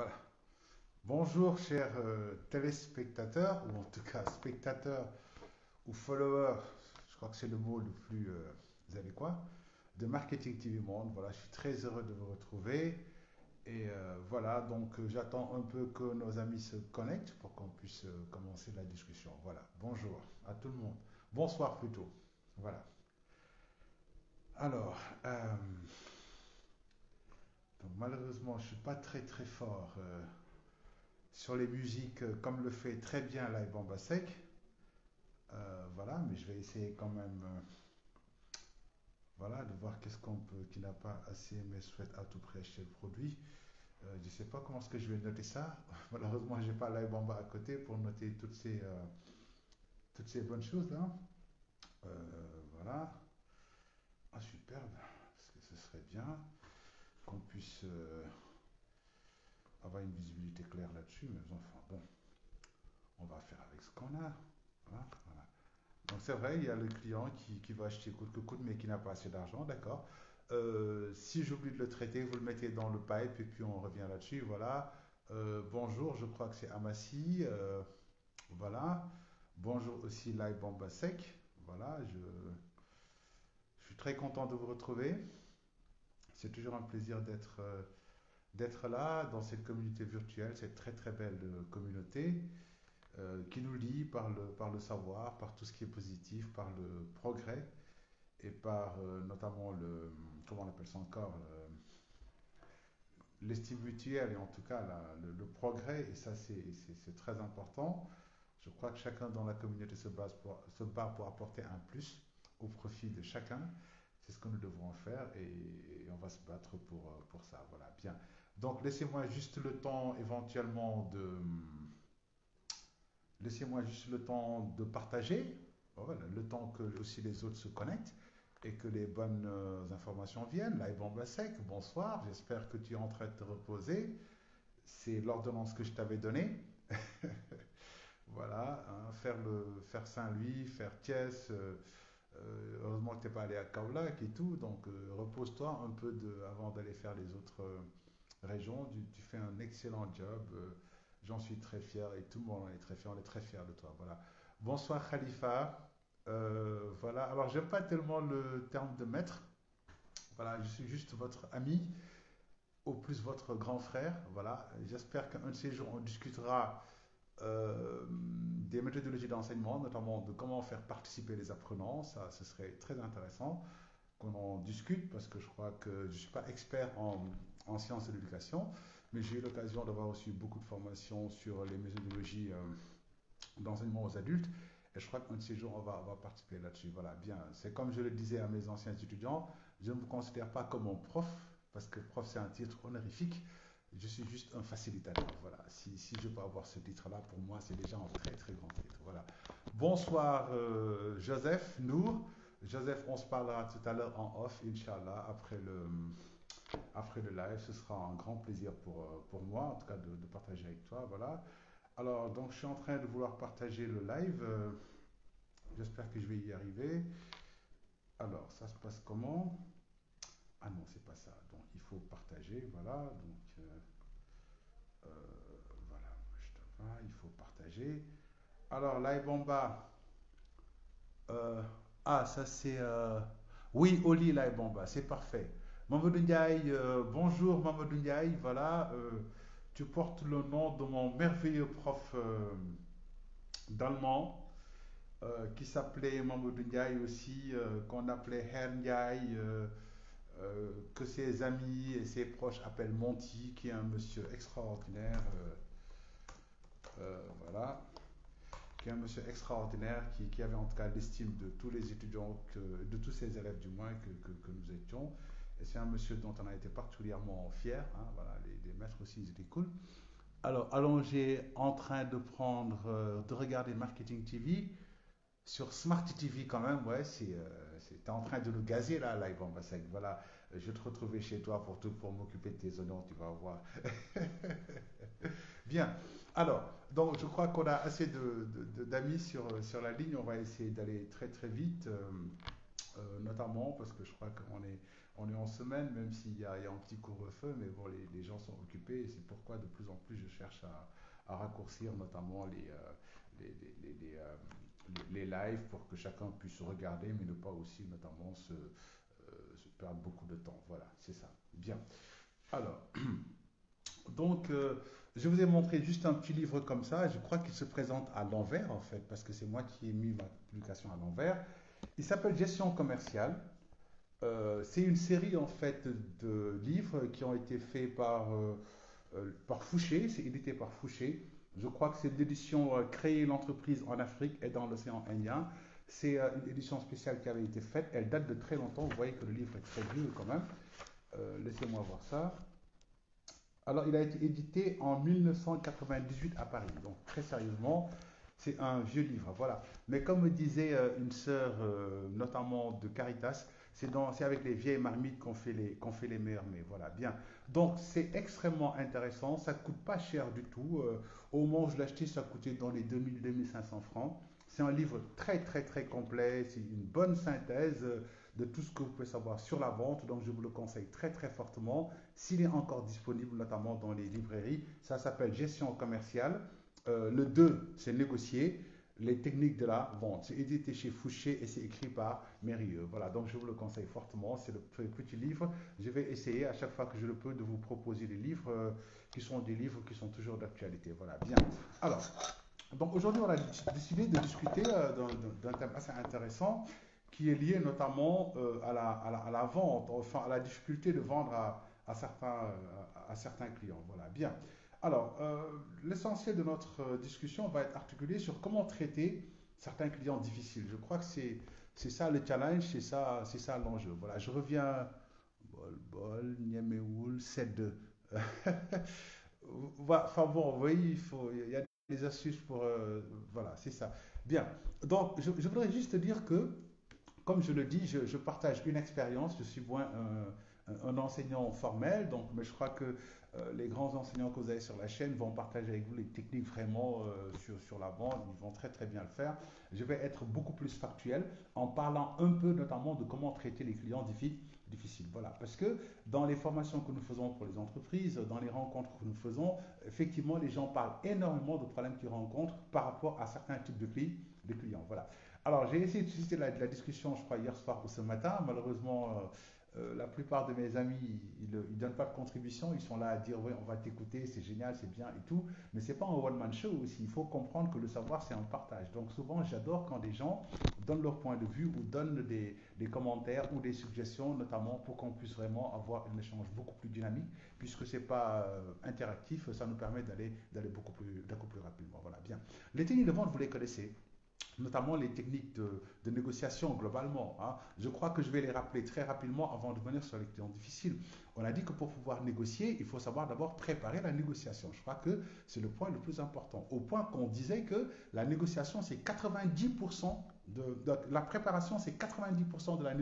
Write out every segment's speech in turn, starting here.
Voilà. Bonjour, chers téléspectateurs, ou en tout cas spectateurs ou followers, je crois que c'est le mot le plus adéquat, de Marketing TV Monde. Voilà, je suis très heureux de vous retrouver. Et voilà, donc j'attends un peu que nos amis se connectent pour qu'on puisse commencer la discussion. Voilà, bonjour à tout le monde. Bonsoir plutôt. Voilà. Alors, donc malheureusement, je ne suis pas très très fort sur les musiques, comme le fait très bien Live Bombasek. Voilà, mais je vais essayer quand même, voilà, de voir qu'est-ce qu'on peut, qui n'a pas assez aimé souhaite à tout prix acheter le produit. Je ne sais pas comment est-ce que je vais noter ça. Malheureusement, j'ai pas Live Bomba à côté pour noter toutes ces bonnes choses là. Voilà. Ah, superbe, parce que ce serait bien qu'on puisse avoir une visibilité claire là-dessus, mais enfin bon, on va faire avec ce qu'on a. Voilà, voilà. Donc c'est vrai, il y a le client qui va acheter coûte que coûte, mais qui n'a pas assez d'argent, d'accord. Si j'oublie de le traiter, vous le mettez dans le pipe et puis on revient là-dessus, voilà. Bonjour, je crois que c'est Amassi, voilà. Bonjour aussi Lai Bombasek, voilà. Je suis très content de vous retrouver. C'est toujours un plaisir d'être là dans cette communauté virtuelle, cette très très belle communauté qui nous lie par le savoir, par tout ce qui est positif, par le progrès et par notamment comment on appelle ça encore, l'estime mutuelle et en tout cas le progrès, et ça c'est très important. Je crois que chacun dans la communauté se bat pour apporter un plus au profit de chacun. C'est ce que nous devrons faire et on va se battre pour ça. Voilà, bien. Donc laissez-moi juste le temps éventuellement de... Laissez-moi juste le temps de partager, voilà, le temps que aussi les autres se connectent et que les bonnes informations viennent. Là, Ibn Sec, bonsoir, j'espère que tu es en train de te reposer. C'est l'ordonnance que je t'avais donnée. Voilà, hein, faire Saint-Louis, faire Thiès. Heureusement que tu n'es pas allé à Kaolack et tout, donc repose-toi un peu avant d'aller faire les autres régions. Tu fais un excellent job. J'en suis très fier et tout le monde en est très fier. On est très fier de toi. Voilà. Bonsoir Khalifa. Voilà. Alors j'aime pas tellement le terme de maître. Voilà, je suis juste votre ami, au plus votre grand frère. Voilà. J'espère qu'un de ces jours on discutera des méthodologies d'enseignement, notamment de comment faire participer les apprenants. Ça, ce serait très intéressant qu'on en discute parce que je crois que je ne suis pas expert en sciences de l'éducation, mais j'ai eu l'occasion d'avoir aussi beaucoup de formations sur les méthodologies d'enseignement aux adultes. Et je crois qu'un de ces jours, on va participer là-dessus. Voilà, bien. C'est comme je le disais à mes anciens étudiants, je ne me considère pas comme un prof, parce que prof, c'est un titre honorifique. Je suis juste un facilitateur. Voilà. Si je peux avoir ce titre-là, pour moi, c'est déjà un très, très grand titre. Voilà. Bonsoir, Joseph, Nour. Joseph, on se parlera tout à l'heure en off, Inch'Allah, après le live. Ce sera un grand plaisir pour moi, en tout cas, de partager avec toi. Voilà. Alors, donc, je suis en train de vouloir partager le live. J'espère que je vais y arriver. Alors, ça se passe comment? Ah non, c'est pas ça. Donc, il faut partager. Voilà. Donc, euh, voilà. Il faut partager. Alors, live en bas. Euh, ça c'est... Oui, Oli live en bas. C'est parfait. Mamadou Ndiaye, bonjour Mamadou Ndiaye. Voilà. Tu portes le nom de mon merveilleux prof d'allemand qui s'appelait Mamadou Ndiaye aussi, qu'on appelait Herr Ndiaye, que ses amis et ses proches appellent Monty, qui est un monsieur extraordinaire. Voilà. Qui est un monsieur extraordinaire, qui avait en tout cas l'estime de tous les étudiants, de tous ses élèves du moins que nous étions. Et c'est un monsieur dont on a été particulièrement fiers. Hein, voilà, les maîtres aussi, ils étaient cool. Alors, allongé en train de de regarder Marketing TV. Sur Smart TV quand même, ouais, t'es en train de nous gazer là, live en Bassek. Voilà, je vais te retrouver chez toi pour m'occuper de tes honneurs, tu vas voir. Bien. Alors, donc je crois qu'on a assez d'amis sur la ligne. On va essayer d'aller très très vite. notamment parce que je crois on est en semaine, même il y a un petit couvre-feu, mais bon, les gens sont occupés et c'est pourquoi de plus en plus je cherche à raccourcir notamment les lives pour que chacun puisse regarder, mais ne pas aussi notamment se perdre beaucoup de temps. Voilà, c'est ça. Bien. Alors, donc, je vous ai montré juste un petit livre comme ça. Je crois qu'il se présente à l'envers, en fait, parce que c'est moi qui ai mis ma publication à l'envers. Il s'appelle Gestion commerciale. C'est une série, en fait, de livres qui ont été faits par Fouché. C'est édité par Fouché. Je crois que c'est l'édition Créer l'entreprise en Afrique et dans l'océan Indien. C'est une édition spéciale qui avait été faite. Elle date de très longtemps. Vous voyez que le livre est très vieux quand même. Laissez-moi voir ça. Alors, il a été édité en 1998 à Paris. Donc, très sérieusement, c'est un vieux livre. Voilà. Mais comme me disait une sœur, notamment de Caritas, c'est avec les vieilles marmites qu'on fait les meilleurs mets. Voilà, bien. Donc, c'est extrêmement intéressant. Ça ne coûte pas cher du tout. Au moment où je l'ai acheté, ça coûtait dans les 2000-2500 francs. C'est un livre très, très, très complet. C'est une bonne synthèse de tout ce que vous pouvez savoir sur la vente. Donc, je vous le conseille très, très fortement. S'il est encore disponible, notamment dans les librairies, ça s'appelle Gestion commerciale. Le 2, c'est négocier les techniques de la vente. C'est édité chez Fouché et c'est écrit par Mérieux. Voilà, donc je vous le conseille fortement. C'est le petit livre. Je vais essayer à chaque fois que je le peux de vous proposer des livres qui sont des livres qui sont toujours d'actualité. Voilà, bien. Alors, donc aujourd'hui, on a décidé de discuter d'un thème assez intéressant qui est lié notamment à la vente, enfin à la difficulté de vendre à certains clients. Voilà, bien. Alors, l'essentiel de notre discussion va être articulé sur comment traiter certains clients difficiles. Je crois que c'est ça le challenge, c'est ça l'enjeu. Voilà, je reviens. Bol, bol, Niameoul, C2. Enfin bon, vous voyez, il y a des astuces pour. Voilà, c'est ça. Bien. Donc, je voudrais juste dire que comme je le dis, je partage une expérience. Je suis moins un enseignant formel, donc, mais je crois que les grands enseignants que vous avez sur la chaîne vont partager avec vous les techniques vraiment sur la vente. Ils vont très très bien le faire. Je vais être beaucoup plus factuel en parlant un peu notamment de comment traiter les clients difficiles. Voilà, parce que dans les formations que nous faisons pour les entreprises, dans les rencontres que nous faisons, effectivement, les gens parlent énormément de problèmes qu'ils rencontrent par rapport à certains types de clients. Voilà. Alors, j'ai essayé de susciter la discussion, je crois, hier soir ou ce matin. Malheureusement, la plupart de mes amis, ils ne donnent pas de contribution. Ils sont là à dire, oui, on va t'écouter, c'est génial, c'est bien et tout. Mais ce n'est pas un one-man show aussi. Il faut comprendre que le savoir, c'est un partage. Donc, souvent, j'adore quand des gens donnent leur point de vue ou donnent des commentaires ou des suggestions, notamment pour qu'on puisse vraiment avoir un échange beaucoup plus dynamique. Puisque ce n'est pas interactif, ça nous permet d'aller beaucoup plus rapidement. Voilà, bien. Les techniques de vente, vous les connaissez, notamment les techniques de négociation globalement. Hein. Je crois que je vais les rappeler très rapidement avant de venir sur les clients difficiles. On a dit que pour pouvoir négocier, il faut savoir d'abord préparer la négociation. Je crois que c'est le point le plus important. Au point qu'on disait que la négociation, c'est 90% la préparation, c'est 90% de la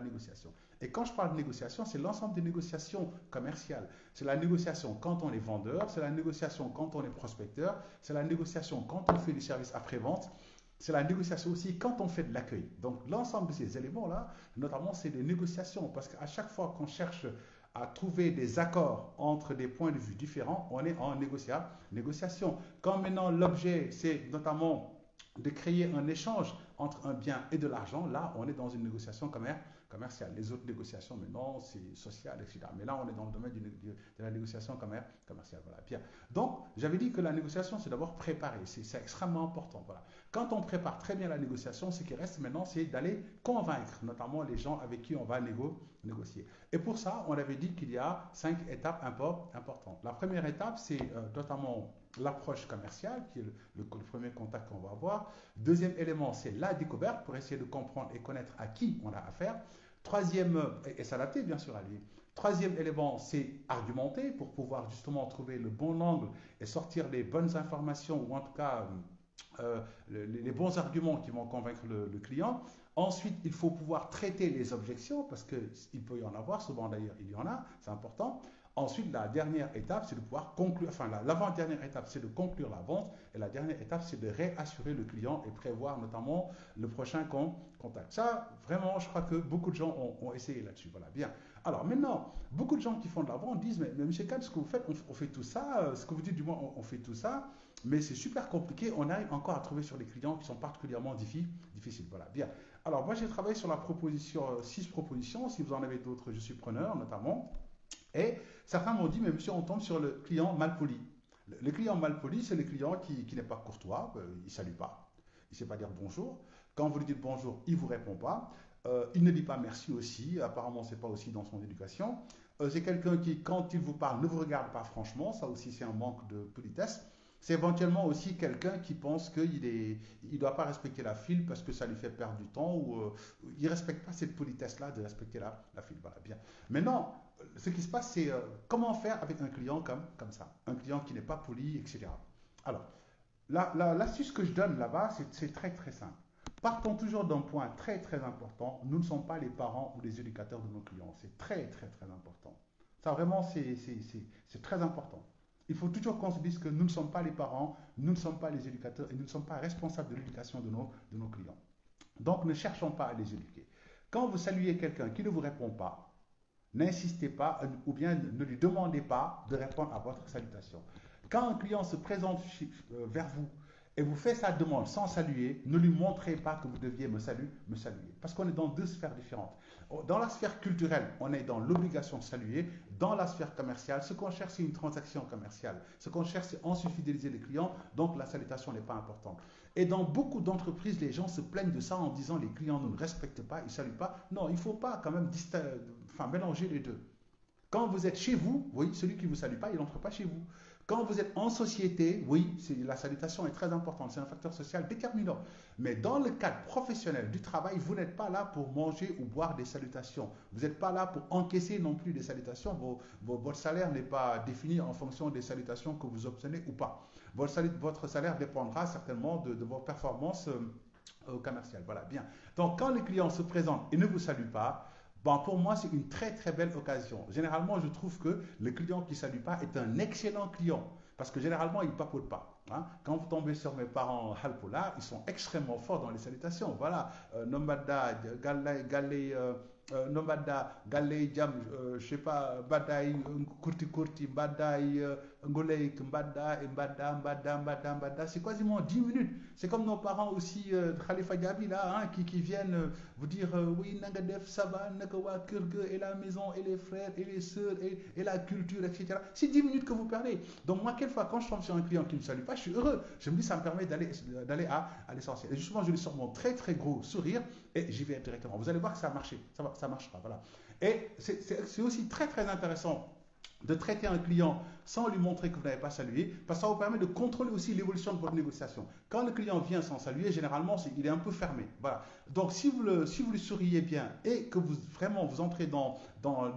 négociation. Et quand je parle de négociation, c'est l'ensemble des négociations commerciales. C'est la négociation quand on est vendeur, c'est la négociation quand on est prospecteur, c'est la négociation quand on fait du service après-vente, c'est la négociation aussi quand on fait de l'accueil. Donc l'ensemble de ces éléments-là, notamment, c'est des négociations. Parce qu'à chaque fois qu'on cherche à trouver des accords entre des points de vue différents, on est en négociation. Quand maintenant l'objet, c'est notamment de créer un échange entre un bien et de l'argent, là, on est dans une négociation commerciale. Les autres négociations, maintenant, c'est social, etc. Mais là, on est dans le domaine de la négociation commerciale. Voilà. Bien. Donc, j'avais dit que la négociation, c'est d'abord préparer. C'est extrêmement important. Voilà. Quand on prépare très bien la négociation, ce qui reste maintenant, c'est d'aller convaincre, notamment les gens avec qui on va négocier. Et pour ça, on avait dit qu'il y a 5 étapes importantes. La première étape, c'est notamment l'approche commerciale, qui est le premier contact qu'on va avoir. Deuxième élément, c'est la découverte pour essayer de comprendre et connaître à qui on a affaire. Troisième, et s'adapter bien sûr à lui. Troisième élément, c'est argumenter pour pouvoir justement trouver le bon angle et sortir les bonnes informations ou en tout cas les bons arguments qui vont convaincre le client. Ensuite, il faut pouvoir traiter les objections parce qu'il peut y en avoir, souvent d'ailleurs il y en a, c'est important. Ensuite, la dernière étape, c'est de pouvoir conclure, enfin l'avant-dernière étape, c'est de conclure la vente et la dernière étape, c'est de réassurer le client et prévoir notamment le prochain contact. Ça, vraiment, je crois que beaucoup de gens ont essayé là-dessus. Voilà, bien. Alors maintenant, beaucoup de gens qui font de la vente disent, mais Monsieur Kahn, ce que vous faites, on fait tout ça, ce que vous dites du moins, on fait tout ça, mais c'est super compliqué, on arrive encore à trouver sur les clients qui sont particulièrement difficiles. Voilà, bien. Alors moi j'ai travaillé sur la proposition, 6 propositions, si vous en avez d'autres, je suis preneur notamment. Et certains m'ont dit, mais monsieur, on tombe sur le client mal poli. Le client mal poli, c'est le client qui n'est pas courtois, il ne salue pas, il ne sait pas dire bonjour. Quand vous lui dites bonjour, il ne vous répond pas. Il ne dit pas merci aussi, apparemment ce n'est pas aussi dans son éducation. C'est quelqu'un qui, quand il vous parle, ne vous regarde pas franchement, ça aussi c'est un manque de politesse. C'est éventuellement aussi quelqu'un qui pense qu'il ne doit pas respecter la file parce que ça lui fait perdre du temps ou il ne respecte pas cette politesse-là de respecter la file. Voilà, bien. Maintenant, ce qui se passe, c'est comment faire avec un client comme ça, un client qui n'est pas poli, etc. Alors, l'astuce que je donne là-bas, c'est très très simple. Partons toujours d'un point très très important. Nous ne sommes pas les parents ou les éducateurs de nos clients. C'est très très très important. Ça vraiment, c'est très important. Il faut toujours qu'on se dise que nous ne sommes pas les parents, nous ne sommes pas les éducateurs et nous ne sommes pas responsables de l'éducation de nos clients. Donc ne cherchons pas à les éduquer. Quand vous saluez quelqu'un qui ne vous répond pas, n'insistez pas ou bien ne lui demandez pas de répondre à votre salutation. Quand un client se présente vers vous et vous fait sa demande sans saluer, ne lui montrez pas que vous deviez me saluer. Parce qu'on est dans deux sphères différentes. Dans la sphère culturelle, on est dans l'obligation de saluer. Dans la sphère commerciale, ce qu'on cherche, c'est une transaction commerciale. Ce qu'on cherche, c'est ensuite fidéliser les clients. Donc la salutation n'est pas importante. Et dans beaucoup d'entreprises, les gens se plaignent de ça en disant les clients ne nous respectent pas, ils ne saluent pas. Non, il ne faut pas quand même mélanger les deux. Quand vous êtes chez vous, oui, celui qui ne vous salue pas, il n'entre pas chez vous. Quand vous êtes en société, oui, la salutation est très importante, c'est un facteur social déterminant. Mais dans le cadre professionnel du travail, vous n'êtes pas là pour manger ou boire des salutations. Vous n'êtes pas là pour encaisser non plus des salutations. Votre salaire n'est pas défini en fonction des salutations que vous obtenez ou pas. Votre salaire dépendra certainement de vos performances commerciales. Voilà, bien. Donc, quand le client se présente et ne vous salue pas, bon, pour moi, c'est une très très belle occasion. Généralement, je trouve que le client qui ne salue pas est un excellent client. Parce que généralement, il ne papote pas. Hein. Quand vous tombez sur mes parents Halpola, ils sont extrêmement forts dans les salutations. Voilà. Nombada, Nombada, Galle, Jam, je sais pas, Badaï, Kurti Kurti, Badaï, Ngoleik, Mbada, Mbada. C'est quasiment 10 minutes. C'est comme nos parents aussi, Khalifa Diaby, là, hein, qui viennent vous dire oui, Nagadef, ça va, Nakawa, Kurge, et la maison, et les frères, et les sœurs, et la culture, etc. C'est 10 minutes que vous perdez. Donc, moi, quelquefois, quand je tombe sur un client qui ne me salue pas, je suis heureux. Je me dis, ça me permet d'aller à l'essentiel. Et justement, je lui sors mon très, très gros sourire et j'y vais directement. Vous allez voir que ça a marché. Ça marchera. Voilà. Et c'est aussi très, très intéressant de traiter un client sans lui montrer que vous n'avez pas salué, parce que ça vous permet de contrôler aussi l'évolution de votre négociation. Quand le client vient sans saluer, généralement, il est un peu fermé. Voilà. Donc, si vous lui souriez bien et que vraiment vous entrez dans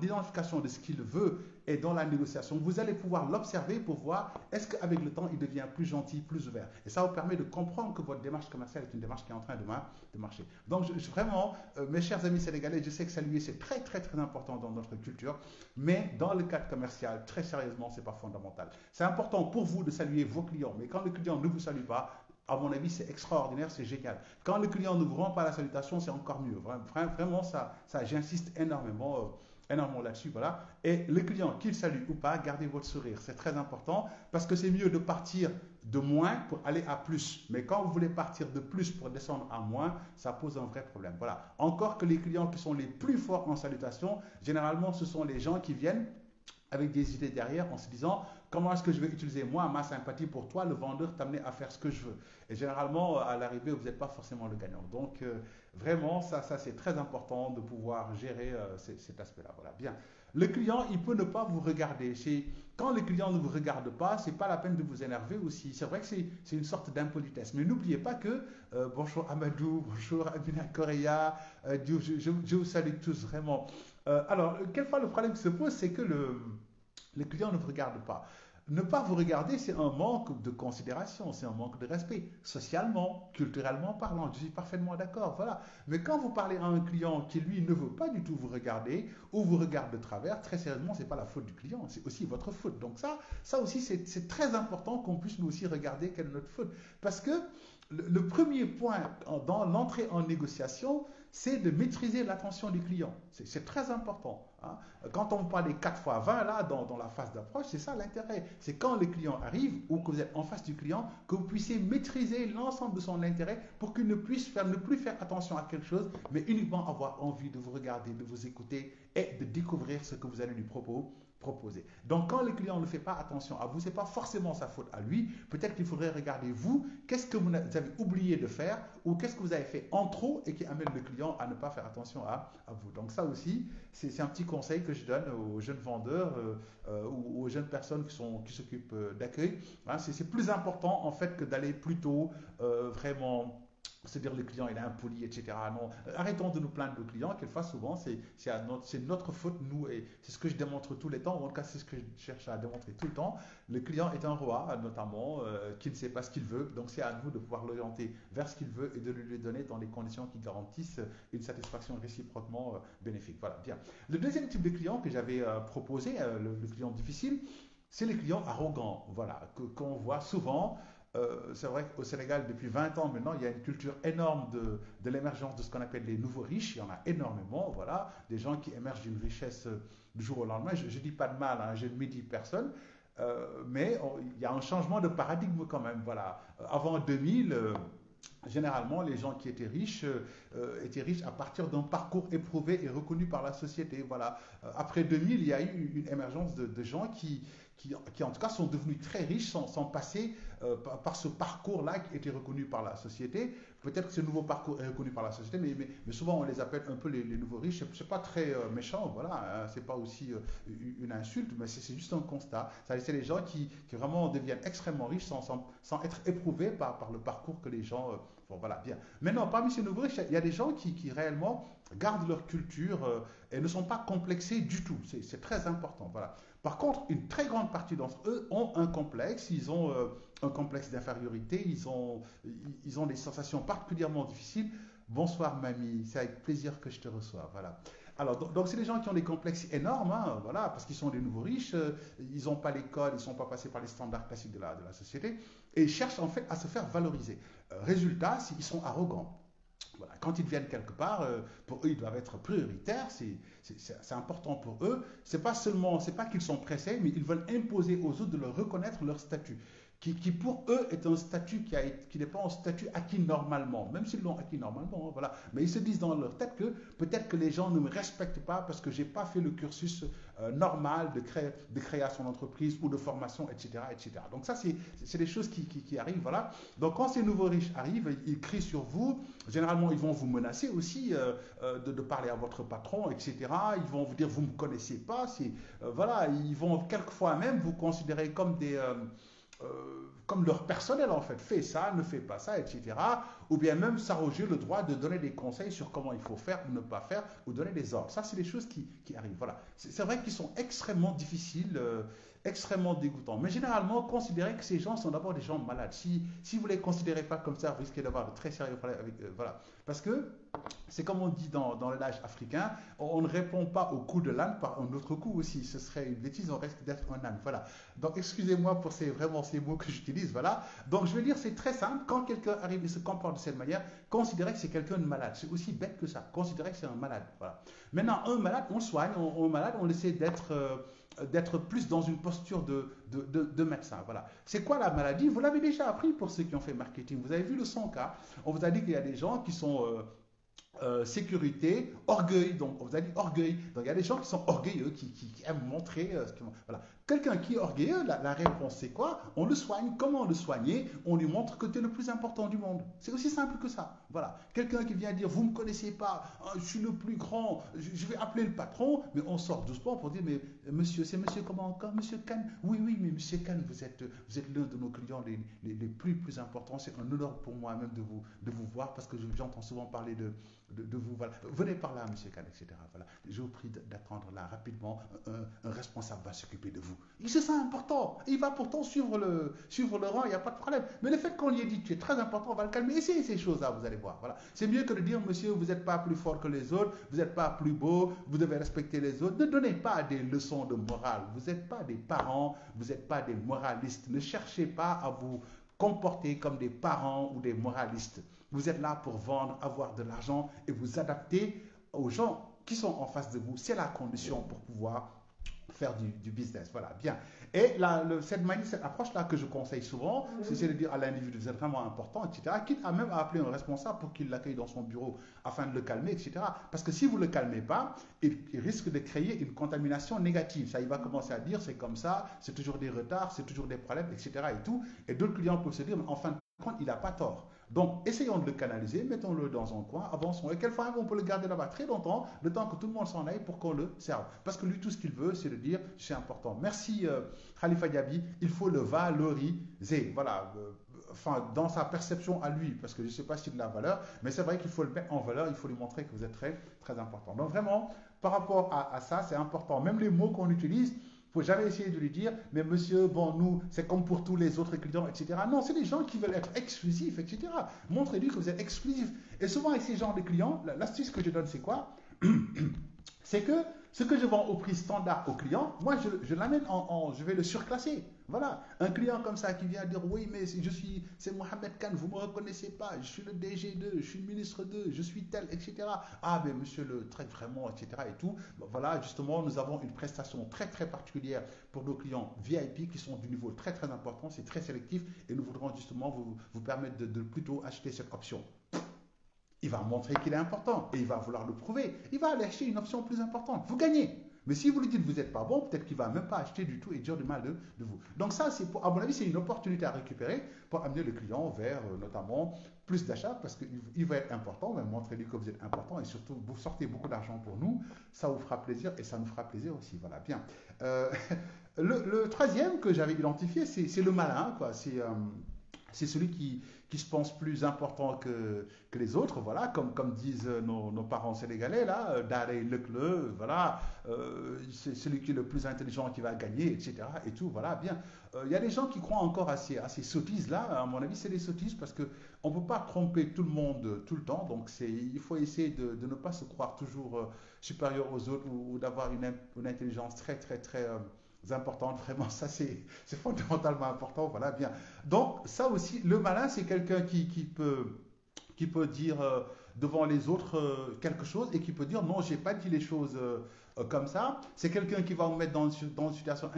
l'identification de ce qu'il veut et dans la négociation, vous allez pouvoir l'observer pour voir est-ce qu'avec le temps, il devient plus gentil, plus ouvert. Et ça vous permet de comprendre que votre démarche commerciale est une démarche qui est en train de marcher. Donc, vraiment, mes chers amis sénégalais, je sais que saluer, c'est très, très, très important dans notre culture, mais dans le cadre commercial, très sérieusement, c'est pas fondamental. C'est important pour vous de saluer vos clients, mais quand le client ne vous salue pas, à mon avis, c'est extraordinaire, c'est génial. Quand le client ne vous rend pas la salutation, c'est encore mieux. Vraiment, ça j'insiste énormément là-dessus. Voilà. Et le client, qu'il salue ou pas, gardez votre sourire. C'est très important parce que c'est mieux de partir de moins pour aller à plus. Mais quand vous voulez partir de plus pour descendre à moins, ça pose un vrai problème. Voilà. Encore que les clients qui sont les plus forts en salutation, généralement, ce sont les gens qui viennent avec des idées derrière en se disant comment est-ce que je vais utiliser moi ma sympathie pour toi, le vendeur, t'amener à faire ce que je veux. Et généralement, à l'arrivée, vous n'êtes pas forcément le gagnant. Donc, vraiment, ça c'est très important de pouvoir gérer cet aspect-là. Voilà, bien. Le client, il peut ne pas vous regarder. Quand le client ne vous regarde pas, c'est pas la peine de vous énerver aussi. C'est vrai que c'est une sorte d'impolitesse. Mais n'oubliez pas que, bonjour Amadou, bonjour Amina Correa, je vous salue tous vraiment. Alors, quelquefois, le problème qui se pose, c'est que le client ne vous regarde pas. ne pas vous regarder, c'est un manque de considération, c'est un manque de respect, socialement, culturellement parlant. Je suis parfaitement d'accord, voilà. Mais quand vous parlez à un client qui, lui, ne veut pas du tout vous regarder ou vous regarde de travers, très sérieusement, c'est pas la faute du client, c'est aussi votre faute. Donc ça aussi, c'est très important qu'on puisse nous aussi regarder quelle est notre faute. Parce que le premier point dans l'entrée en négociation, c'est de maîtriser l'attention du client. C'est très important. Hein. Quand on parle des 4 fois 20, là, dans la phase d'approche, c'est ça l'intérêt. C'est quand le client arrive ou que vous êtes en face du client, que vous puissiez maîtriser l'ensemble de son intérêt pour qu'il ne puisse ne plus faire attention à quelque chose, mais uniquement avoir envie de vous regarder, de vous écouter et de découvrir ce que vous allez lui proposer. Donc quand le client ne fait pas attention à vous, ce n'est pas forcément sa faute à lui. Peut-être qu'il faudrait regarder vous, qu'est-ce que vous avez oublié de faire ou qu'est-ce que vous avez fait en trop et qui amène le client à ne pas faire attention à vous. Donc ça aussi, c'est un petit conseil que je donne aux jeunes vendeurs ou aux jeunes personnes qui s'occupent d'accueil. Hein, c'est plus important en fait que d'aller plutôt vraiment se dire le client il est impoli, etc. Non, arrêtons de nous plaindre de clients, quelquefois souvent c'est notre faute, nous, et c'est ce que je démontre tous les temps, ou en tout cas c'est ce que je cherche à démontrer tout le temps. Le client est un roi, notamment, qui ne sait pas ce qu'il veut, donc c'est à nous de pouvoir l'orienter vers ce qu'il veut et de lui donner dans les conditions qui garantissent une satisfaction réciproquement bénéfique. Voilà, bien. Le deuxième type de client que j'avais proposé, le client difficile, c'est les clients arrogants, voilà, qu'on voit souvent. C'est vrai qu'au Sénégal, depuis 20 ans maintenant, il y a une culture énorme de l'émergence de ce qu'on appelle les nouveaux riches. Il y en a énormément, voilà, des gens qui émergent d'une richesse du jour au lendemain. Je ne dis pas de mal, hein, je ne médis personne, mais il y a un changement de paradigme quand même. Voilà. Avant 2000, généralement, les gens qui étaient riches à partir d'un parcours éprouvé et reconnu par la société. Voilà. Après 2000, il y a eu une émergence de gens qui en tout cas sont devenus très riches sans passer par ce parcours-là qui était reconnu par la société. Peut-être que ce nouveau parcours est reconnu par la société, mais souvent on les appelle un peu les nouveaux riches. C'est pas très méchant, voilà, hein, c'est pas aussi une insulte, mais c'est juste un constat. C'est les gens qui vraiment deviennent extrêmement riches sans être éprouvés par le parcours que les gens bon, voilà, bien. Maintenant, parmi ces nouveaux riches, il y a des gens qui réellement gardent leur culture et ne sont pas complexés du tout. C'est très important, voilà. Par contre, une très grande partie d'entre eux ont un complexe, ils ont un complexe d'infériorité, ils ont des sensations particulièrement difficiles. Bonsoir mamie, c'est avec plaisir que je te reçois. Voilà. Alors, donc c'est des gens qui ont des complexes énormes, hein, voilà, parce qu'ils sont des nouveaux riches, ils n'ont pas l'école, ils ne sont pas passés par les standards classiques de la société, et ils cherchent en fait à se faire valoriser. Résultat, ils sont arrogants. Voilà. Quand ils viennent quelque part, pour eux, ils doivent être prioritaires, c'est important pour eux. C'est pas qu'ils sont pressés, mais ils veulent imposer aux autres de leur reconnaître leur statut, qui pour eux est un statut qui n'est pas un statut acquis normalement, même s'ils l'ont acquis normalement, hein, voilà. Mais ils se disent dans leur tête que peut-être que les gens ne me respectent pas parce que j'ai pas fait le cursus normal de création d'entreprise ou de formation, etc., etc. Donc ça, c'est des choses qui arrivent, voilà. Donc quand ces nouveaux riches arrivent, ils crient sur vous. Généralement, ils vont vous menacer aussi de parler à votre patron, etc. Ils vont vous dire vous me connaissez pas. Voilà, ils vont quelquefois même vous considérer comme leur personnel en fait, fais ça, ne fais pas ça, etc. Ou bien même s'arroger le droit de donner des conseils sur comment il faut faire ou ne pas faire, ou donner des ordres. Ça, c'est des choses qui arrivent. Voilà. C'est vrai qu'ils sont extrêmement difficiles, extrêmement dégoûtants. Mais généralement, considérez que ces gens sont d'abord des gens malades. Si vous ne les considérez pas comme ça, vous risquez d'avoir de très sérieux problèmes avec eux. Voilà. Parce que c'est comme on dit dans le langage africain, on ne répond pas au coup de l'âne par un autre coup aussi. Ce serait une bêtise, on risque d'être un âne. Voilà. Donc excusez-moi pour vraiment ces mots que j'utilise. Voilà. Donc je veux dire, c'est très simple. Quand quelqu'un arrive et se comporte de cette manière, considérez que c'est quelqu'un de malade. C'est aussi bête que ça. Considérez que c'est un malade. Voilà. Maintenant, un malade, on le soigne. Un malade, on essaie d'être plus dans une posture de médecin. Voilà. C'est quoi la maladie? Vous l'avez déjà appris pour ceux qui ont fait marketing. Vous avez vu le son cas. On vous a dit qu'il y a des gens qui sont sécurité, orgueil. Donc, on vous a dit orgueil. Donc, il y a des gens qui sont orgueilleux, qui aiment montrer ce qu'ils ont. Voilà. Quelqu'un qui est orgueilleux, la réponse c'est quoi? On le soigne. Comment le soigner? On lui montre que tu es le plus important du monde. C'est aussi simple que ça. Voilà. Quelqu'un qui vient dire, vous ne me connaissez pas, je suis le plus grand, je vais appeler le patron, mais on sort doucement pour dire, mais monsieur, c'est monsieur comment encore? Monsieur Kahn? Oui, oui, mais monsieur Kahn, vous êtes l'un de nos clients les plus importants. C'est un honneur pour moi même de vous voir parce que j'entends souvent parler de vous. Voilà. Venez par là, monsieur Kahn, etc. Voilà. Je vous prie d'attendre là rapidement. Un responsable va s'occuper de vous. Il se sent important. Il va pourtant suivre le rang, il n'y a pas de problème. Mais le fait qu'on lui ait dit tu es très important, on va le calmer. Essayez ces choses-là, vous allez voir. Voilà. C'est mieux que de dire monsieur, vous n'êtes pas plus fort que les autres, vous n'êtes pas plus beau, vous devez respecter les autres. Ne donnez pas des leçons de morale. Vous n'êtes pas des parents, vous n'êtes pas des moralistes. Ne cherchez pas à vous comporter comme des parents ou des moralistes. Vous êtes là pour vendre, avoir de l'argent et vous adapter aux gens qui sont en face de vous. C'est la condition pour pouvoir faire du business. Voilà, bien. Et cette approche-là que je conseille souvent, c'est de dire à l'individu, vous êtes vraiment important, etc. Quitte à même appeler un responsable pour qu'il l'accueille dans son bureau afin de le calmer, etc. Parce que si vous ne le calmez pas, il risque de créer une contamination négative. Ça, il va commencer à dire, c'est comme ça, c'est toujours des retards, c'est toujours des problèmes, etc. Et tout. Et d'autres clients peuvent se dire, mais en fin de compte, il n'a pas tort. Donc, essayons de le canaliser, mettons-le dans un coin, avançons. Et quelquefois, on peut le garder là-bas très longtemps, le temps que tout le monde s'en aille pour qu'on le serve. Parce que lui, tout ce qu'il veut, c'est de dire, c'est important. Merci, Khalifa Diaby, il faut le valoriser. Voilà, enfin, dans sa perception à lui, parce que je ne sais pas s'il a de la valeur, mais c'est vrai qu'il faut le mettre en valeur, il faut lui montrer que vous êtes très, très important. Donc, vraiment, par rapport à ça, c'est important. Même les mots qu'on utilise, il ne faut jamais essayer de lui dire, mais monsieur, bon, nous, c'est comme pour tous les autres clients, etc. Non, c'est des gens qui veulent être exclusifs, etc. Montrez-lui que vous êtes exclusif. Et souvent, avec ces genres de clients, l'astuce que je donne, c'est quoi? C'est que ce que je vends au prix standard au client, moi, je l'amène je vais le surclasser. Voilà, un client comme ça qui vient dire, oui, mais c'est Mohamed Khan, vous ne me reconnaissez pas, je suis le DG2, je suis le ministre 2, je suis tel, etc. Ah, mais monsieur le traite vraiment, etc. et tout. Voilà, justement, nous avons une prestation très, très particulière pour nos clients VIP qui sont du niveau très, très important, c'est très sélectif et nous voudrons justement vous permettre de plutôt acheter cette option. Il va montrer qu'il est important et il va vouloir le prouver. Il va aller acheter une option plus importante. Vous gagnez. Mais si vous lui dites que vous n'êtes pas bon, peut-être qu'il ne va même pas acheter du tout et dire du mal de vous. Donc ça, à mon avis, c'est une opportunité à récupérer pour amener le client vers notamment plus d'achats parce qu'il va être important. Mais montrez-lui que vous êtes important et surtout, vous sortez beaucoup d'argent pour nous. Ça vous fera plaisir et ça nous fera plaisir aussi. Voilà, bien. Le troisième que j'avais identifié, c'est le malin, quoi. C'est celui qui se pense plus important que les autres, voilà, comme disent nos parents sénégalais, là, Daré Leclerc, voilà, c'est celui qui est le plus intelligent qui va gagner, etc. Et tout, voilà, bien. Il y a des gens qui croient encore à ces sottises-là, à mon avis, c'est des sottises parce qu'on ne peut pas tromper tout le monde tout le temps, donc il faut essayer de ne pas se croire toujours supérieur aux autres ou d'avoir une intelligence très, très, très importante, vraiment, ça c'est fondamentalement important, voilà, bien. Donc, ça aussi, le malin, c'est quelqu'un qui peut dire devant les autres quelque chose et qui peut dire non, j'ai pas dit les choses comme ça. C'est quelqu'un qui va vous mettre dans une situation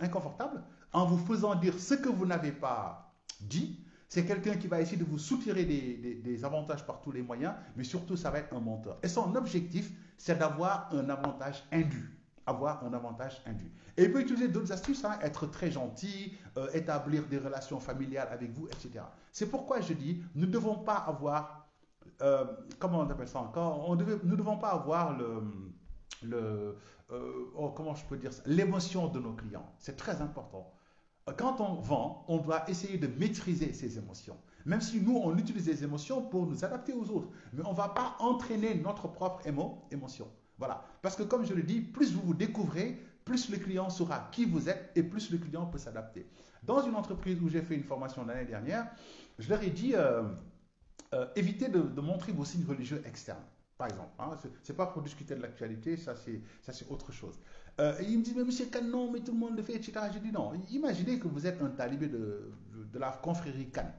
inconfortable en vous faisant dire ce que vous n'avez pas dit. C'est quelqu'un qui va essayer de vous soutirer des avantages par tous les moyens, mais surtout, ça va être un menteur. Et son objectif, c'est d'avoir un avantage indu. Avoir un avantage indu. Et il peut utiliser d'autres astuces, hein, être très gentil, établir des relations familiales avec vous, etc. C'est pourquoi je dis, nous ne devons pas avoir, comment on appelle ça encore, nous ne devons pas avoir comment je peux dire ça, l'émotion de nos clients. C'est très important. Quand on vend, on doit essayer de maîtriser ses émotions. Même si nous, on utilise les émotions pour nous adapter aux autres. Mais on ne va pas entraîner notre propre émotion. Voilà. Parce que comme je le dis, plus vous vous découvrez, plus le client saura qui vous êtes et plus le client peut s'adapter. Dans une entreprise où j'ai fait une formation l'année dernière, je leur ai dit évitez de montrer vos signes religieux externes. Par exemple, hein, ce n'est pas pour discuter de l'actualité, ça c'est autre chose. Et il me dit, mais monsieur Khan, non, mais tout le monde le fait, etc. Je dis non, imaginez que vous êtes un talibé de la confrérie Khan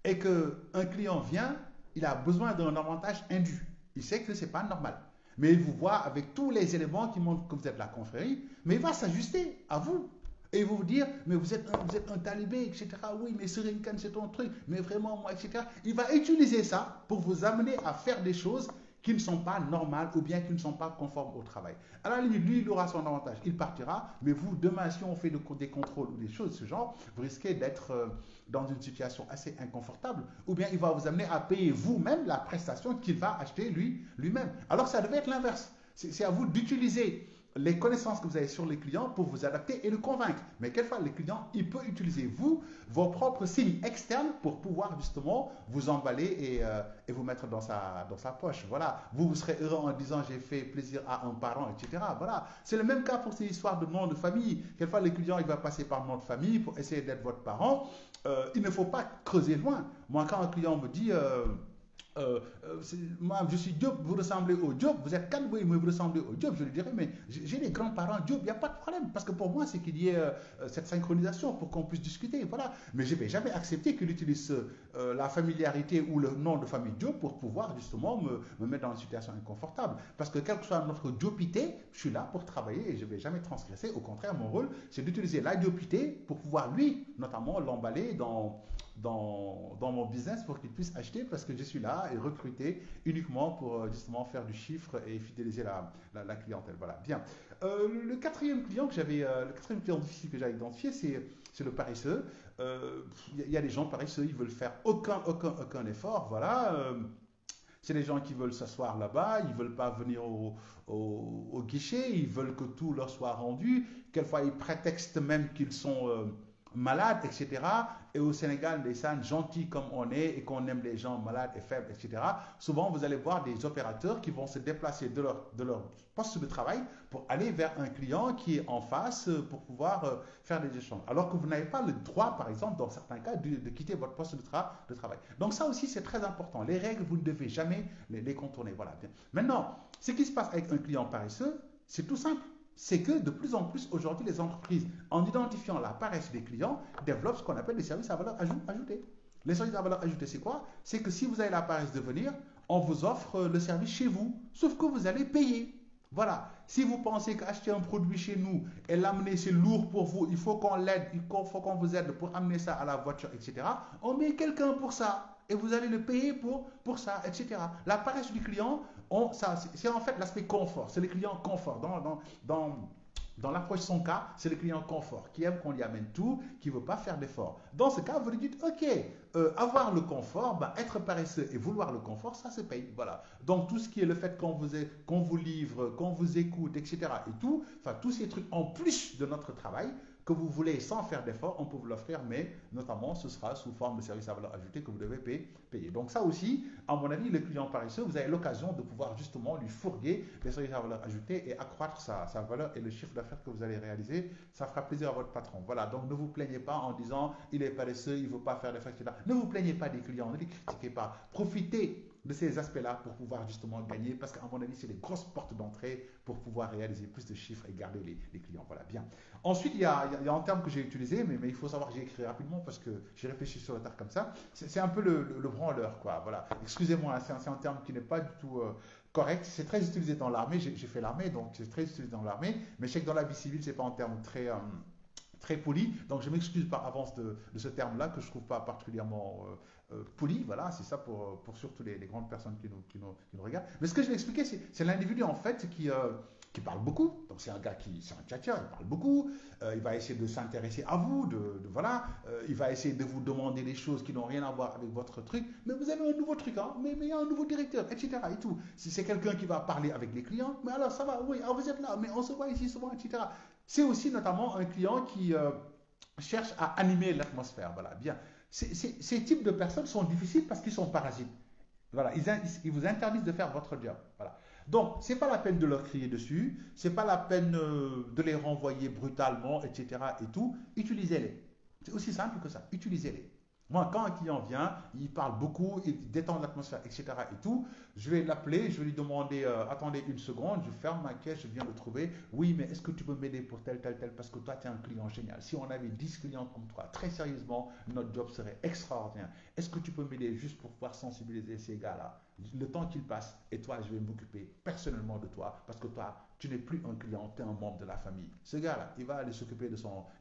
et qu'un client vient, il a besoin d'un avantage indu. Il sait que ce n'est pas normal. Mais il vous voit avec tous les éléments qui montrent que vous êtes la confrérie, mais il va s'ajuster à vous. Et il va vous dire, mais vous êtes un talibé, etc. Oui, mais Serigne Khan, c'est ton truc, mais vraiment, moi, etc. Il va utiliser ça pour vous amener à faire des choses qui ne sont pas normales ou bien qui ne sont pas conformes au travail. À la limite, lui, il aura son avantage, il partira, mais vous, demain, si on fait des contrôles ou des choses de ce genre, vous risquez d'être dans une situation assez inconfortable, ou bien il va vous amener à payer vous-même la prestation qu'il va acheter lui-même. Alors ça devait être l'inverse. C'est à vous d'utiliser les connaissances que vous avez sur les clients pour vous adapter et le convaincre. Mais quelquefois, le client, il peut utiliser vos propres signes externes pour pouvoir justement vous emballer et vous mettre dans sa poche. Voilà. Vous serez heureux en disant j'ai fait plaisir à un parent, etc. Voilà. C'est le même cas pour ces histoires de nom de famille. Quelquefois, le client, il va passer par nom de famille pour essayer d'être votre parent. Il ne faut pas creuser loin. Moi, quand un client me dit moi, je suis Diop, vous ressemblez au Diop, vous êtes Kanboui, mais vous ressemblez au Diop, je lui dirais, mais j'ai des grands-parents Diop, il n'y a pas de problème, parce que pour moi, c'est qu'il y ait cette synchronisation pour qu'on puisse discuter, voilà. Mais je ne vais jamais accepter qu'il utilise la familiarité ou le nom de famille Diop pour pouvoir justement me mettre dans une situation inconfortable. Parce que quel que soit notre diopité, je suis là pour travailler et je ne vais jamais transgresser. Au contraire, mon rôle, c'est d'utiliser la diopité pour pouvoir, lui, notamment, l'emballer dans mon business pour qu'ils puissent acheter parce que je suis là et recruter uniquement pour justement faire du chiffre et fidéliser la clientèle. Voilà, bien. Le quatrième client le quatrième client difficile que j'ai identifié, c'est le paresseux. Y a des gens paresseux, ils veulent faire aucun effort. Voilà. C'est des gens qui veulent s'asseoir là-bas, ils ne veulent pas venir au guichet, ils veulent que tout leur soit rendu. Quelquefois, ils prétextent même qu'ils sont malades, etc. Et au Sénégal, les gens gentils comme on est et qu'on aime les gens malades et faibles, etc. Souvent, vous allez voir des opérateurs qui vont se déplacer de leur poste de travail pour aller vers un client qui est en face pour pouvoir faire des échanges. Alors que vous n'avez pas le droit, par exemple, dans certains cas, de quitter votre poste de travail. Donc ça aussi, c'est très important. Les règles, vous ne devez jamais les contourner. Voilà. Bien. Maintenant, ce qui se passe avec un client paresseux, c'est tout simple. C'est que de plus en plus aujourd'hui, les entreprises, en identifiant la paresse des clients, développent ce qu'on appelle des services à valeur ajoutée. Les services à valeur ajoutée, c'est quoi? C'est que si vous avez la paresse de venir, on vous offre le service chez vous, sauf que vous allez payer. Voilà. Si vous pensez qu'acheter un produit chez nous et l'amener, c'est lourd pour vous, il faut qu'on l'aide, il faut qu'on vous aide pour amener ça à la voiture, etc. On met quelqu'un pour ça. Et vous allez le payer pour ça, etc. La paresse du client, c'est en fait l'aspect confort. C'est le client confort. Dans l'approche son cas, c'est le client confort qui aime qu'on lui amène tout, qui ne veut pas faire d'efforts. Dans ce cas, vous lui dites, ok, avoir le confort, être paresseux et vouloir le confort, ça se paye. Voilà. Donc tout ce qui est le fait qu'on vous livre, qu'on vous écoute, etc. et tout, enfin tous ces trucs en plus de notre travail, que vous voulez sans faire d'effort, on peut vous l'offrir, mais notamment ce sera sous forme de service à valeur ajoutée que vous devez payer. Donc ça aussi, à mon avis, le client paresseux, vous avez l'occasion de pouvoir justement lui fourguer des services à valeur ajoutée et accroître sa valeur et le chiffre d'affaires que vous allez réaliser. Ça fera plaisir à votre patron. Voilà, donc ne vous plaignez pas en disant il est paresseux, il ne veut pas faire d'efforts, etc. Ne vous plaignez pas des clients, ne les critiquez pas. Profitez de ces aspects-là pour pouvoir justement gagner, parce qu'à mon avis, c'est les grosses portes d'entrée pour pouvoir réaliser plus de chiffres et garder les clients. Voilà, bien. Ensuite, il y a un terme que j'ai utilisé, mais il faut savoir que j'ai écrit rapidement parce que j'ai réfléchi sur le tard comme ça. C'est un peu le branleur, quoi. Voilà. Excusez-moi, c'est un terme qui n'est pas du tout correct. C'est très utilisé dans l'armée. J'ai fait l'armée, donc c'est très utilisé dans l'armée. Mais je sais que dans la vie civile, c'est pas un terme très poli. Donc je m'excuse par avance de ce terme-là que je trouve pas particulièrement poli. Voilà, c'est ça pour surtout les grandes personnes qui nous regardent. Mais ce que je vais expliquer, c'est l'individu en fait qui parle beaucoup. Donc c'est un gars c'est un tchatcher, il parle beaucoup. Il va essayer de s'intéresser à vous, voilà. Il va essayer de vous demander des choses qui n'ont rien à voir avec votre truc. Mais vous avez un nouveau truc, hein. Mais il y a un nouveau directeur, etc. Et tout. Si c'est quelqu'un qui va parler avec les clients, mais alors ça va, oui, alors vous êtes là, mais on se voit ici souvent, etc. C'est aussi notamment un client qui cherche à animer l'atmosphère. Voilà, bien. Ces types de personnes sont difficiles parce qu'ils sont parasites. Voilà, ils vous interdisent de faire votre job. Voilà. Donc, ce n'est pas la peine de leur crier dessus, ce n'est pas la peine de les renvoyer brutalement, etc. et tout. Utilisez-les. C'est aussi simple que ça. Utilisez-les. Moi, quand un client vient, il parle beaucoup, il détend l'atmosphère, etc. et tout, je vais l'appeler, je vais lui demander, attendez une seconde, je ferme ma caisse, je viens le trouver. Oui, mais est-ce que tu peux m'aider pour tel, parce que toi, tu es un client génial. Si on avait 10 clients comme toi, très sérieusement, notre job serait extraordinaire. Est-ce que tu peux m'aider juste pour pouvoir sensibiliser ces gars-là? Le temps qu'ils passent, et toi, je vais m'occuper personnellement de toi, parce que toi, tu n'es plus un client, tu es un membre de la famille. Ce gars-là, il va aller s'occuper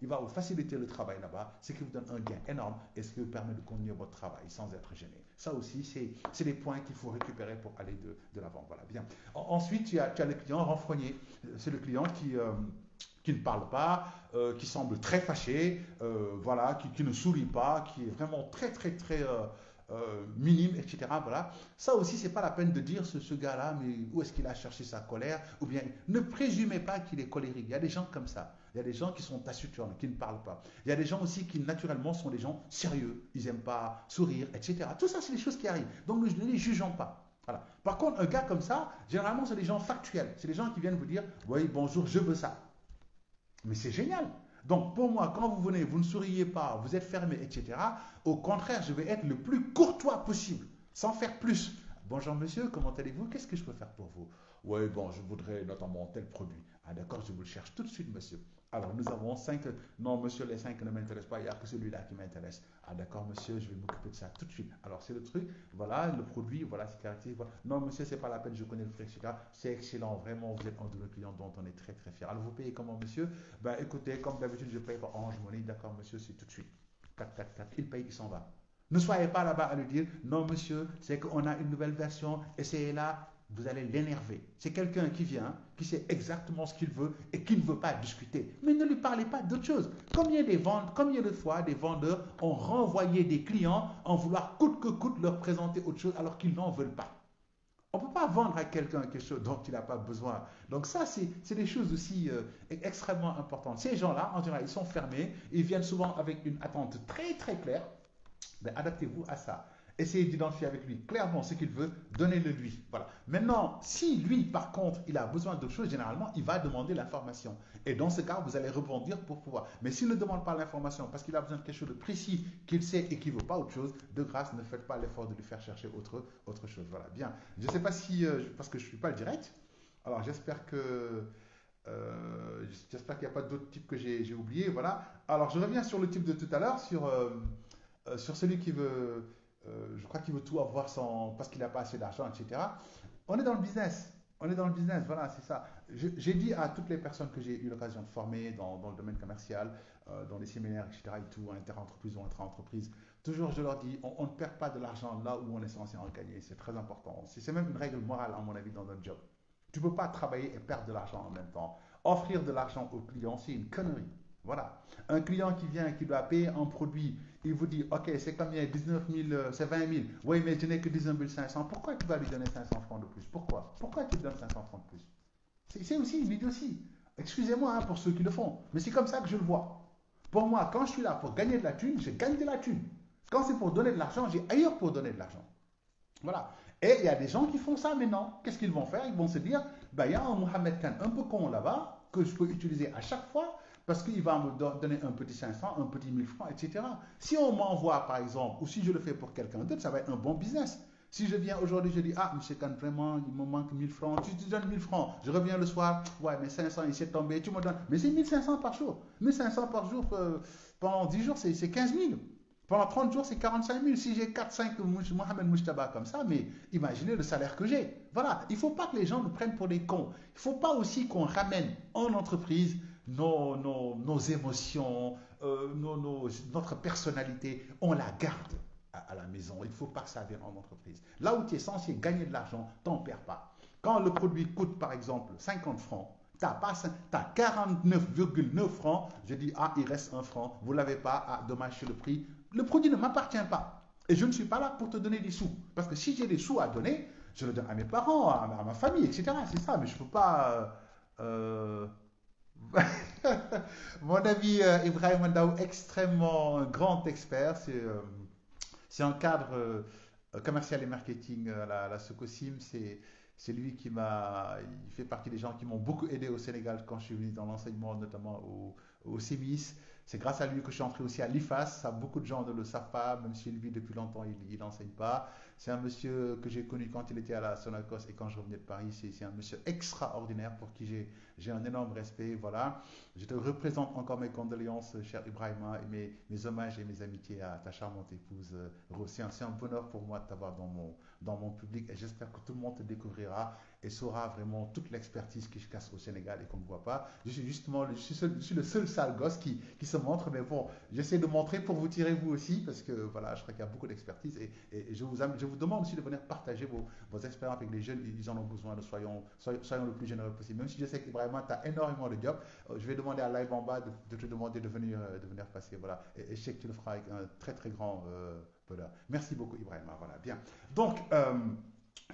il va vous faciliter le travail là-bas, ce qui vous donne un gain énorme et ce qui vous permet de continuer votre travail sans être gêné. Ça aussi, c'est des points qu'il faut récupérer pour aller de l'avant. Voilà, bien. Ensuite, tu as le client renfrogné. C'est le client qui ne parle pas, qui semble très fâché, voilà, qui ne sourit pas, qui est vraiment très minime, etc. Voilà. Ça aussi, c'est pas la peine de dire ce gars-là, mais où est-ce qu'il a cherché sa colère? Ou bien, ne présumez pas qu'il est colérique. Il y a des gens comme ça. Il y a des gens qui sont taciturnes, qui ne parlent pas. Il y a des gens aussi qui, naturellement, sont des gens sérieux. Ils n'aiment pas sourire, etc. Tout ça, c'est des choses qui arrivent. Donc, ne les jugeons pas. Voilà. Par contre, un gars comme ça, généralement, c'est des gens factuels. C'est des gens qui viennent vous dire, oui, bonjour, je veux ça. Mais c'est génial. Donc, pour moi, quand vous venez, vous ne souriez pas, vous êtes fermé, etc. Au contraire, je vais être le plus courtois possible, sans faire plus. Bonjour monsieur, comment allez-vous? Qu'est-ce que je peux faire pour vous? Oui, bon, je voudrais notamment tel produit. Ah d'accord, je vous le cherche tout de suite, monsieur. Alors, nous avons cinq. Non, monsieur, les cinq ne m'intéressent pas, il n'y a que celui-là qui m'intéresse. Ah d'accord, monsieur, je vais m'occuper de ça tout de suite. Alors, c'est le truc, voilà, le produit, voilà ses caractéristiques. Voilà. Non, monsieur, c'est pas la peine, je connais le prix, etc. C'est excellent, vraiment, vous êtes un de nos clients dont on est très très fier. Alors, vous payez comment, monsieur? Ben, écoutez, comme d'habitude, je paye par Orange Money. D'accord, monsieur, c'est tout de suite. 4, 4, 4. Il paye, il s'en va. Ne soyez pas là-bas à lui dire, non, monsieur, c'est qu'on a une nouvelle version, essayez-la. Vous allez l'énerver. C'est quelqu'un qui vient, qui sait exactement ce qu'il veut et qui ne veut pas discuter. Mais ne lui parlez pas d'autre chose. Combien de fois des vendeurs ont renvoyé des clients en vouloir coûte que coûte leur présenter autre chose alors qu'ils n'en veulent pas. On ne peut pas vendre à quelqu'un quelque chose dont il n'a pas besoin. Donc ça, c'est des choses aussi extrêmement importantes. Ces gens-là, en général, ils sont fermés. Ils viennent souvent avec une attente très très claire. Ben, adaptez-vous à ça. Essayez d'identifier avec lui clairement ce qu'il veut, donnez-le lui. Voilà. Maintenant, si lui, par contre, il a besoin d'autre chose, généralement, il va demander l'information. Et dans ce cas, vous allez rebondir pour pouvoir. Mais s'il ne demande pas l'information parce qu'il a besoin de quelque chose de précis qu'il sait et qu'il ne veut pas autre chose, de grâce, ne faites pas l'effort de lui faire chercher autre chose. Voilà, bien. Je ne sais pas si, parce que je ne suis pas le direct, alors j'espère qu'il n'y a pas d'autres types que j'ai oubliés. Voilà. Alors, je reviens sur le type de tout à l'heure, sur celui qui veut, je crois qu'il veut tout avoir parce qu'il n'a pas assez d'argent, etc. On est dans le business. On est dans le business, voilà, c'est ça. J'ai dit à toutes les personnes que j'ai eu l'occasion de former dans le domaine commercial, dans les séminaires, etc., et tout, inter-entreprise ou intra-entreprise, toujours je leur dis, on ne perd pas de l'argent là où on est censé en gagner. C'est très important. C'est même une règle morale, à mon avis, dans notre job. Tu ne peux pas travailler et perdre de l'argent en même temps. Offrir de l'argent aux clients, c'est une connerie. Voilà. Un client qui vient, qui doit payer un produit, il vous dit, OK, c'est combien? 19 000, c'est 20 000. Oui, mais je n'ai que 19 500. Pourquoi tu vas lui donner 500 francs de plus? Pourquoi? Pourquoi tu lui donnes 500 francs de plus? C'est aussi une idiotie. Excusez-moi hein, pour ceux qui le font, mais c'est comme ça que je le vois. Pour moi, quand je suis là pour gagner de la thune, je gagne de la thune. Quand c'est pour donner de l'argent, j'ai ailleurs pour donner de l'argent. Voilà. Et il y a des gens qui font ça maintenant. Qu'est-ce qu'ils vont faire? Ils vont se dire, bah, il y a un Mohamed Khan un peu con là-bas que je peux utiliser à chaque fois parce qu'il va me donner un petit 500, un petit 1000 francs, etc. Si on m'envoie, par exemple, ou si je le fais pour quelqu'un d'autre, ça va être un bon business. Si je viens aujourd'hui, je dis, ah, monsieur Khan, vraiment, il me manque 1000 francs, tu te donnes 1000 francs. Je reviens le soir, ouais, mais 500, il s'est tombé, tu me donnes. Mais c'est 1500 par jour. 1500 par jour, pendant 10 jours, c'est 15 000. Pendant 30 jours, c'est 45 000. Si j'ai 4-5 Mohamed Moujtaba comme ça, mais imaginez le salaire que j'ai. Voilà, il ne faut pas que les gens nous prennent pour des cons. Il ne faut pas aussi qu'on ramène en entreprise nos émotions, notre personnalité. On la garde à la maison. Il ne faut pas que ça vienne en entreprise. Là où tu es censé gagner de l'argent, t'en perds pas. Quand le produit coûte, par exemple, 50 francs, tu as 49,9 francs, je dis, ah, il reste un franc, vous ne l'avez pas, ah, dommage sur le prix. Le produit ne m'appartient pas. Et je ne suis pas là pour te donner des sous. Parce que si j'ai des sous à donner, je le donne à mes parents, à ma famille, etc. C'est ça, mais je ne peux pas... Mon ami Ibrahim Mandaou, extrêmement grand expert, c'est un cadre commercial et marketing à la Socosim. C'est lui il fait partie des gens qui m'ont beaucoup aidé au Sénégal quand je suis venu dans l'enseignement, notamment au CIMIS. C'est grâce à lui que je suis entré aussi à l'IFAS. Ça, beaucoup de gens ne le savent pas, même si lui, depuis longtemps, il n'enseigne pas. C'est un monsieur que j'ai connu quand il était à la Sonacos et quand je revenais de Paris. C'est un monsieur extraordinaire pour qui j'ai un énorme respect. Voilà. Je te représente encore mes condoléances, cher Ibrahima, et mes hommages et mes amitiés à ta charmante épouse, Rose. C'est un bonheur pour moi de t'avoir dans mon public et j'espère que tout le monde te découvrira et saura vraiment toute l'expertise qui se casse au Sénégal et qu'on ne voit pas. Je suis le seul sale gosse qui se montre, mais bon, j'essaie de montrer pour vous tirer vous aussi, parce que voilà, je crois qu'il y a beaucoup d'expertise et je vous demande aussi de venir partager vos expériences avec les jeunes, ils en ont besoin, soyons le plus généreux possible. Même si je sais que vraiment tu as énormément de job, je vais demander à Live en bas de te demander de venir passer, voilà, et je sais que tu le feras avec un très très grand bonheur. Merci beaucoup Ibrahima, voilà, bien. Donc,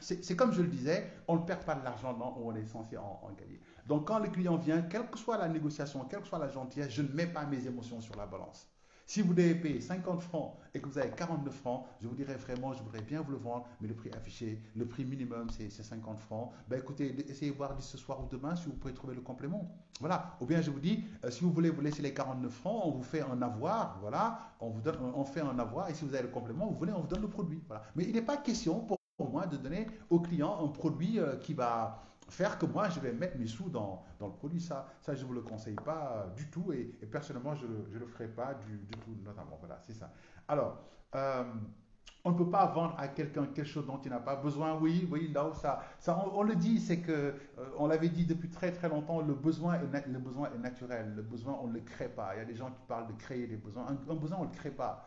c'est comme je le disais, on ne perd pas de l'argent où on est censé en gagner. Donc quand le client vient, quelle que soit la négociation, quelle que soit la gentillesse, je ne mets pas mes émotions sur la balance. Si vous devez payer 50 francs et que vous avez 49 francs, je vous dirais vraiment, je voudrais bien vous le vendre, mais le prix affiché, le prix minimum, c'est 50 francs. Ben écoutez, essayez de voir ce soir ou demain si vous pouvez trouver le complément. Voilà. Ou bien je vous dis, si vous voulez vous laisser les 49 francs, on vous fait un avoir, voilà, on fait un avoir, et si vous avez le complément, vous voulez, on vous donne le produit. Voilà. Mais il n'est pas question pour moi de donner au client un produit qui va faire que moi je vais mettre mes sous dans le produit. Ça je ne vous le conseille pas du tout et personnellement je ne le ferai pas du tout, notamment. Voilà, c'est ça. Alors, euh, on ne peut pas vendre à quelqu'un quelque chose dont il n'a pas besoin. Oui, oui, là où on le dit, c'est que, on l'avait dit depuis très très longtemps, le besoin est naturel. Le besoin, on ne le crée pas. Il y a des gens qui parlent de créer des besoins. Un besoin, on ne le crée pas.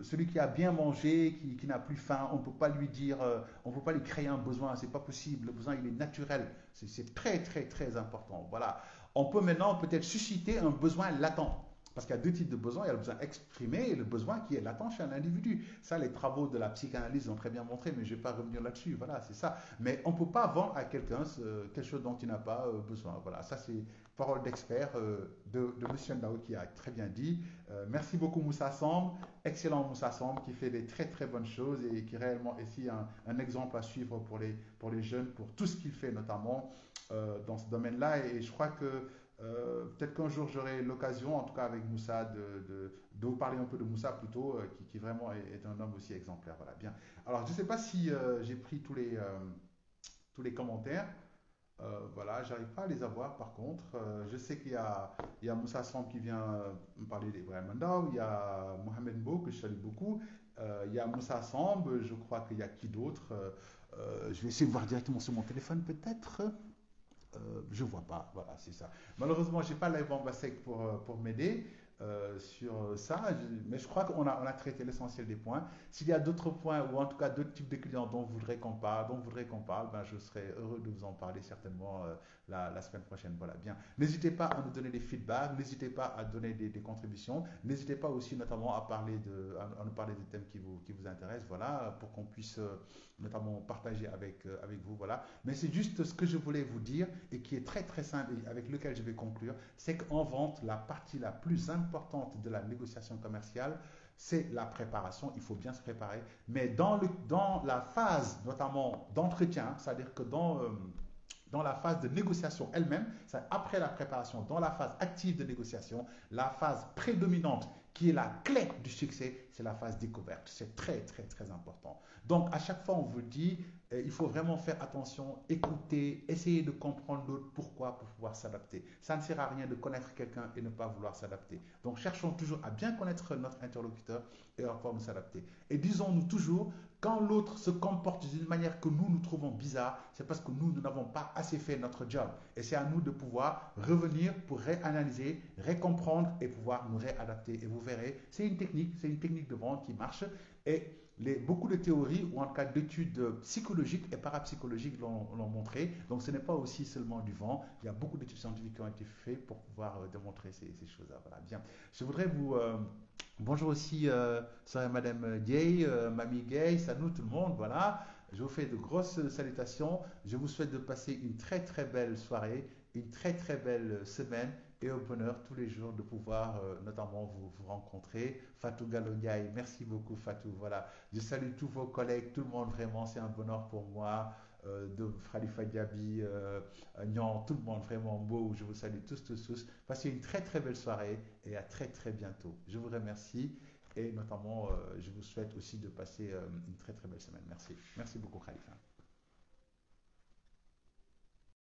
Celui qui a bien mangé, qui n'a plus faim, on ne peut pas lui dire, on ne peut pas lui créer un besoin, c'est pas possible. Le besoin, il est naturel. C'est très, très, très important. Voilà. On peut maintenant peut-être susciter un besoin latent. Parce qu'il y a deux types de besoins. Il y a le besoin exprimé et le besoin qui est latent chez un individu. Ça, les travaux de la psychanalyse ont très bien montré, mais je ne vais pas revenir là-dessus. Voilà, c'est ça. Mais on ne peut pas vendre à quelqu'un quelque chose dont il n'a pas besoin. Voilà, ça, c'est parole d'expert de M. Ndao qui a très bien dit. Merci beaucoup Moussa Samb, excellent Moussa Samb qui fait des très très bonnes choses et qui est réellement ici un exemple à suivre pour les jeunes, pour tout ce qu'il fait notamment dans ce domaine-là. Et je crois que peut-être qu'un jour j'aurai l'occasion, en tout cas avec Moussa, de vous parler un peu de Moussa plutôt, qui vraiment est un homme aussi exemplaire. Voilà, bien. Alors je ne sais pas si j'ai pris tous les commentaires. Voilà, j'arrive pas à les avoir par contre. Je sais il y a Moussa Samb qui vient me parler d'Ibrahim Mandao, il y a Mohamed Mbo que je salue beaucoup, il y a Moussa Samb, je crois qu'il y a qui d'autre. Je vais essayer de voir directement sur mon téléphone peut-être. Je vois pas, voilà, c'est ça. Malheureusement, j'ai pas Live Ambassek pour m'aider sur ça, mais je crois on a traité l'essentiel des points. S'il y a d'autres points ou en tout cas d'autres types de clients dont vous voudrez qu'on parle, ben, je serai heureux de vous en parler certainement la semaine prochaine. Voilà, bien. N'hésitez pas à nous donner des feedbacks, n'hésitez pas à donner des contributions, n'hésitez pas aussi notamment à nous parler des thèmes qui vous intéressent, voilà, pour qu'on puisse notamment partager avec vous, voilà. Mais c'est juste ce que je voulais vous dire et qui est très très simple et avec lequel je vais conclure, c'est qu'en vente, la partie la plus importante de la négociation commerciale, c'est la préparation, il faut bien se préparer, mais dans la phase notamment d'entretien, c'est-à-dire que dans la phase de négociation elle-même, après la préparation, dans la phase active de négociation, la phase prédominante qui est la clé du succès, c'est la phase découverte. C'est très, très, très important. Donc, à chaque fois, on vous dit, il faut vraiment faire attention, écouter, essayer de comprendre l'autre, pourquoi, pour pouvoir s'adapter. Ça ne sert à rien de connaître quelqu'un et ne pas vouloir s'adapter. Donc, cherchons toujours à bien connaître notre interlocuteur et à pouvoir nous s'adapter. Et disons-nous toujours, quand l'autre se comporte d'une manière que nous trouvons bizarre, c'est parce que nous n'avons pas assez fait notre job. Et c'est à nous de pouvoir revenir pour réanalyser, récomprendre et pouvoir nous réadapter. Et vous verrez, c'est une technique de vente qui marche. Et beaucoup de théories, ou en tout cas d'études psychologiques et parapsychologiques l'ont montré. Donc ce n'est pas aussi seulement du vent. Il y a beaucoup d'études scientifiques qui ont été faites pour pouvoir démontrer ces choses-là. Voilà, bien. Je voudrais vous... bonjour aussi, sœur et madame Gay, mamie Gay, salut tout le monde, voilà. Je vous fais de grosses salutations. Je vous souhaite de passer une très très belle soirée, une très très belle semaine et au bonheur tous les jours de pouvoir notamment vous rencontrer. Fatou Galoniaï, merci beaucoup Fatou. Voilà, je salue tous vos collègues, tout le monde vraiment, c'est un bonheur pour moi. De Khalifa Diaby, Nyan, tout le monde vraiment beau. Je vous salue tous, tous, tous. Passez une très très belle soirée et à très très bientôt. Je vous remercie et notamment je vous souhaite aussi de passer une très très belle semaine. Merci. Merci beaucoup Khalifa.